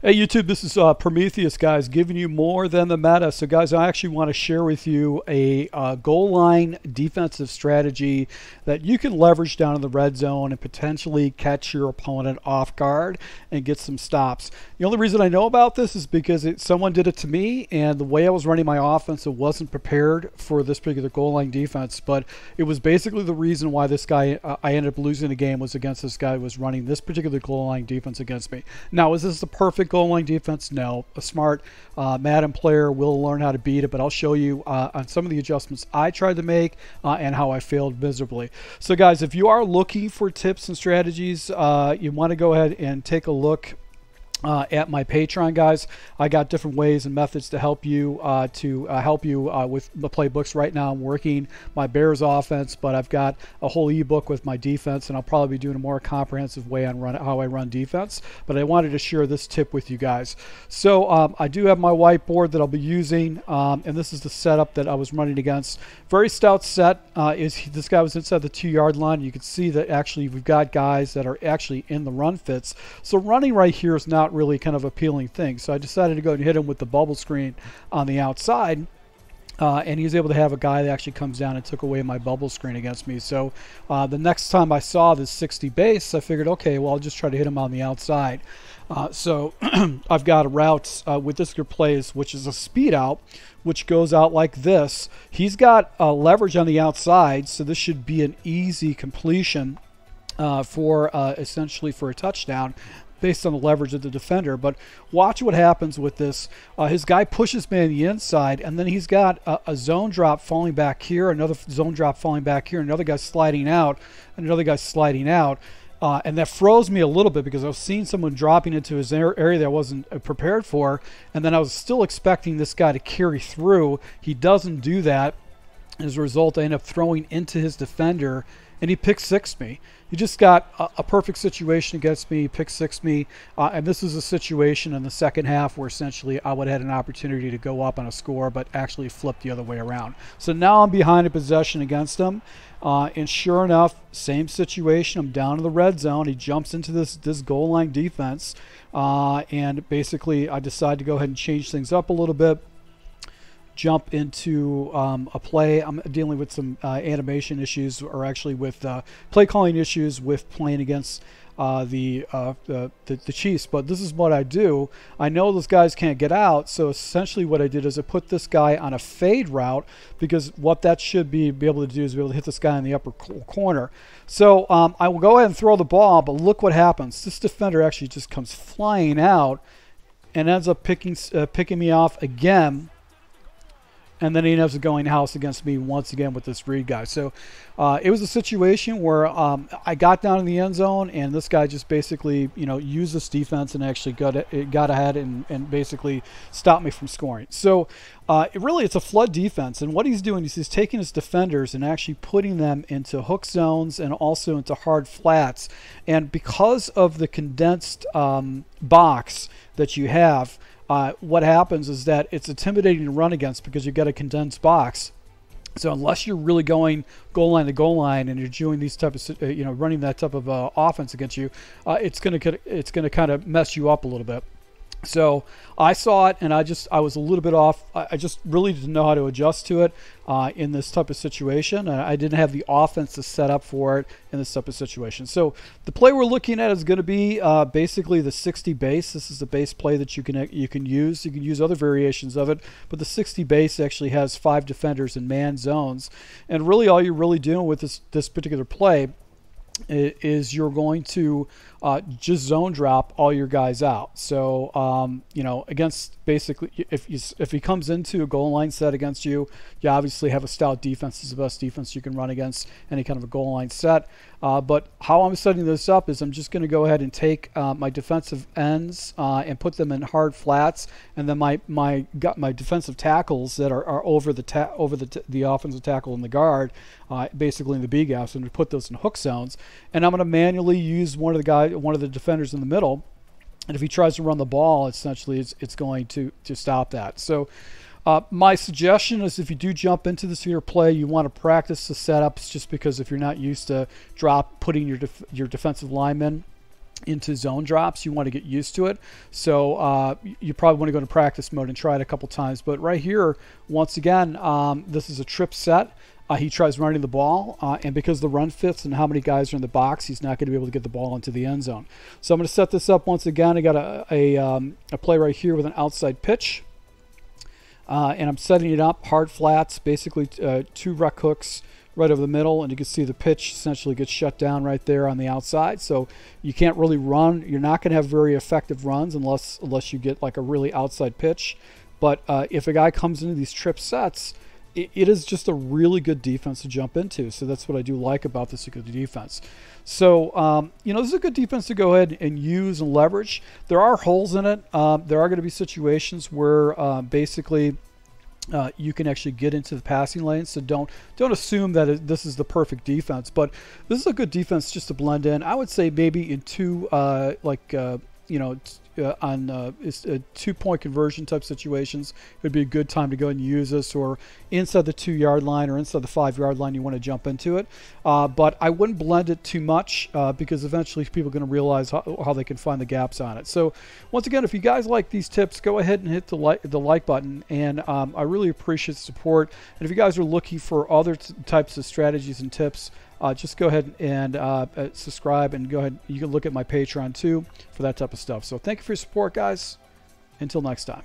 Hey YouTube, this is Prometheus, guys, giving you more than the meta. So guys, I actually want to share with you a goal line defensive strategy that you can leverage down in the red zone and potentially catch your opponent off guard and get some stops. The only reason I know about this is because someone did it to me, and the way I was running my offense, it wasn't prepared for this particular goal line defense, but it was basically the reason why this guy, I ended up losing the game, was against this guy who was running this particular goal line defense against me. Now, is this the perfect goal line defense? No. A smart Madden player will learn how to beat it, but I'll show you on some of the adjustments I tried to make and how I failed miserably. So guys, if you are looking for tips and strategies, you want to go ahead and take a look at my Patreon, guys. I got different ways and methods to help you with the playbooks. Right now I'm working my Bears offense, but I've got a whole ebook with my defense, and I'll probably be doing a more comprehensive way on how I run defense. But I wanted to share this tip with you guys. So I do have my whiteboard that I'll be using, and this is the setup that I was running against. Very stout set. This guy was inside the 2-yard line. You can see that actually we've got guys that are actually in the run fits. So running right here is not really kind of appealing thing. So I decided to go and hit him with the bubble screen on the outside, and he was able to have a guy that actually comes down and took away my bubble screen against me. So the next time I saw this 60 base, I figured, okay, well, I'll just try to hit him on the outside. So I've got a route with this group plays, which is a speed out, which goes out like this. He's got leverage on the outside, so this should be an easy completion for essentially for a touchdown, based on the leverage of the defender. But watch what happens with this. His guy pushes me on the inside, and then he's got a zone drop falling back here, another zone drop falling back here, another guy sliding out, and another guy sliding out. And that froze me a little bit because I was seeing someone dropping into his area that I wasn't prepared for, and then I was still expecting this guy to carry through. He doesn't do that. As a result, I end up throwing into his defender, and he pick six me. He just got a perfect situation against me, pick six me, and this is a situation in the second half where essentially I would have had an opportunity to go up on a score, but actually flipped the other way around. So now I'm behind a possession against him, and sure enough, same situation. I'm down in the red zone. He jumps into this goal line defense, and basically I decide to go ahead and change things up a little bit. Jump into a play. I'm dealing with some animation issues, or actually with play calling issues with playing against the Chiefs. But this is what I do. I know those guys can't get out, so essentially what I did is I put this guy on a fade route, because what that should be able to do is be able to hit this guy in the upper corner. So I will go ahead and throw the ball, but look what happens. This defender actually just comes flying out and ends up picking me off again. And then he ends up going house against me once again with this read guy. So it was a situation where I got down in the end zone, and this guy just basically, used this defense and actually got ahead and basically stopped me from scoring. So it's a flood defense, and what he's doing is he's taking his defenders and actually putting them into hook zones and also into hard flats. And because of the condensed box that you have, what happens is that it's intimidating to run against because you've got a condensed box. So unless you're really going goal line to goal line and you're doing these type of, running that type of offense against you, it's gonna kind of mess you up a little bit. So I saw it, and I was a little bit off. I just really didn't know how to adjust to it in this type of situation. I didn't have the offense to set up for it in this type of situation. So the play we're looking at is going to be basically the 60 base. This is the base play that you can use. You can use other variations of it, but the 60 base actually has 5 defenders in man zones. And really all you're really doing with this particular play is you're going to just zone drop all your guys out. So against basically, if he comes into a goal line set against you, you obviously have a stout defense. It's the best defense you can run against any kind of a goal line set. But how I'm setting this up is I'm just going to go ahead and take my defensive ends and put them in hard flats, and then my defensive tackles that are over the offensive tackle and the guard, basically in the B gaps, and to put those in hook zones. And I'm going to manually use one of the defenders in the middle, and if he tries to run the ball, essentially it's going to stop that. So my suggestion is, if you do jump into this here play, you want to practice the setups, just because if you're not used to putting your defensive linemen into zone drops. You want to get used to it. So you probably want to go into practice mode and try it a couple times. But right here, once again, this is a trip set. He tries running the ball, and because the run fits and how many guys are in the box, he's not going to be able to get the ball into the end zone. So I'm going to set this up once again. I got a play right here with an outside pitch. And I'm setting it up hard flats, basically 2 rec hooks right over the middle, and you can see the pitch essentially gets shut down right there on the outside. So you can't really run. You're not going to have very effective runs unless you get like a really outside pitch. But if a guy comes into these trip sets, it is just a really good defense to jump into. So that's what I do like about this good defense. So, you know, this is a good defense to go ahead and use and leverage. There are holes in it. There are going to be situations where basically you can actually get into the passing lane. So don't assume that this is the perfect defense. But this is a good defense just to blend in. I would say maybe in two, you know, on 2-point conversion type situations, it would be a good time to go and use this, or inside the 2-yard line or inside the 5-yard line, you want to jump into it. But I wouldn't blend it too much because eventually people are going to realize how they can find the gaps on it. So once again, if you guys like these tips, go ahead and hit the like button, and I really appreciate the support. And if you guys are looking for other types of strategies and tips, just go ahead and subscribe, and go ahead. You can look at my Patreon too for that type of stuff. So thank you for your support, guys. Until next time.